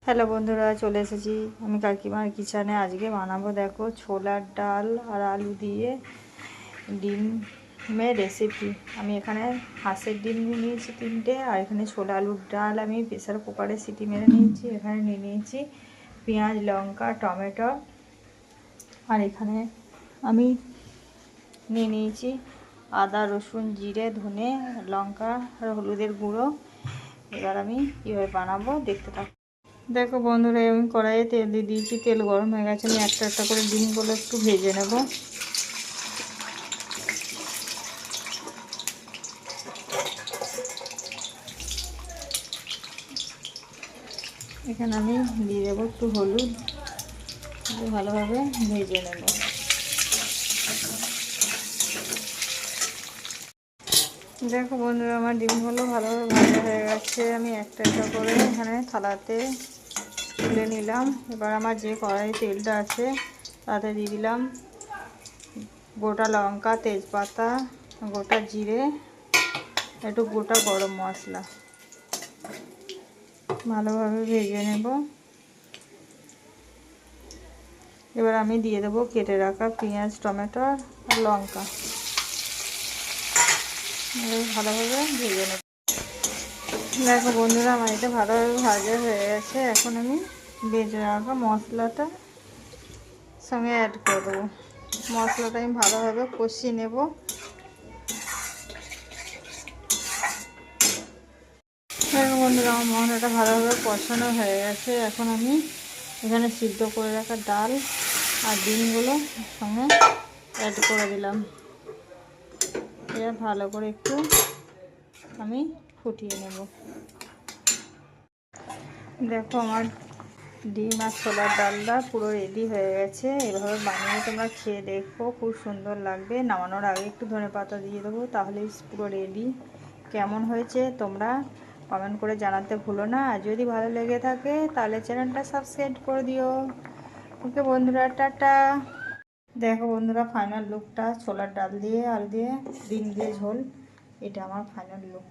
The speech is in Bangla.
হ্যালো বন্ধুরা, চলে এসেছি আমি কাকিমার কিচেনে। আজকে বানাবো দেখো ছোলার ডাল আর আলু দিয়ে ডিমের রেসিপি। আমি এখানে হাঁসের ডিম নিয়ে নিয়েছি 3টে, আর এখানে ছোলা আলুর ডাল আমি প্রেসার কুকারে সিটি মেরে নিয়েছি। এখানে নিয়ে নিয়েছি পেঁয়াজ, লঙ্কা, টমেটো, আর এখানে আমি নিয়ে নিয়েছি আদা, রসুন, জিরে, ধনে, লঙ্কা আর হলুদের গুঁড়ো। এবার আমি কীভাবে বানাবো দেখতে থাকবো। দেখো বন্ধুরা, আমি কড়াইয়ে তেল দিয়ে দিয়েছি, তেল গরম হয়ে গেছে। আমি একটা একটা করে ডিমগুলো একটু ভেজে নেব। এখানে আমি দিয়ে দেবো একটু হলুদ, ভালোভাবে ভেজে নেব। দেখো বন্ধুরা, আমার ডিমগুলো ভালোভাবে ভাজা হয়ে গেছে। আমি একটা একটা করে এখানে থালাতে তুলে নিলাম। এবার আমার যে কড়াই তেলটা আছে তাতে দিয়ে দিলাম গোটা লঙ্কা, তেজপাতা, গোটা জিরে, একটু গোটা গরম মশলা। ভালোভাবে ভেজে নেব। এবার আমি দিয়ে দেবো কেটে রাখা পেঁয়াজ, টমেটো আর লঙ্কা। ভালোভাবে ভেজে নেব। দেখো বন্ধুরা, আমার এটা ভালোভাবে ভাজা হয়ে গেছে। এখন আমি ভেজে রাখা মশলাটা সঙ্গে অ্যাড করে দেবো। মশলাটা আমি ভালোভাবে কষিয়ে নেব। দেখো বন্ধুরা, আমার মশলাটা ভালোভাবে কষানো হয়ে গেছে। এখন আমি এখানে সিদ্ধ করে রাখা ডাল আর ডিমগুলো সঙ্গে অ্যাড করে দিলাম। এবার ভালো করে একটু আমি ফুটিয়ে নেব। দেখো আমার ডিম আর ছোলার ডালটা পুরো রেডি হয়ে গেছে। এভাবে বানিয়ে তোমরা খেয়ে দেখো, খুব সুন্দর লাগবে। নামানোর আগে একটু ধনেপাতা দিয়ে দেবো, তাহলেই পুরো রেডি। কেমন হয়েছে তোমরা কমেন্ট করে জানাতে ভুলো না। আর যদি ভালো লেগে থাকে তাহলে চ্যানেলটা সাবস্ক্রাইব করে দিও। ওকে বন্ধুরা, টাটা। দেখো বন্ধুরা, ফাইনাল লুকটা ছোলার ডাল দিয়ে, আলু দিয়ে, ডিম দিয়ে ঝোল, এটা আমার ফাইনাল লুক।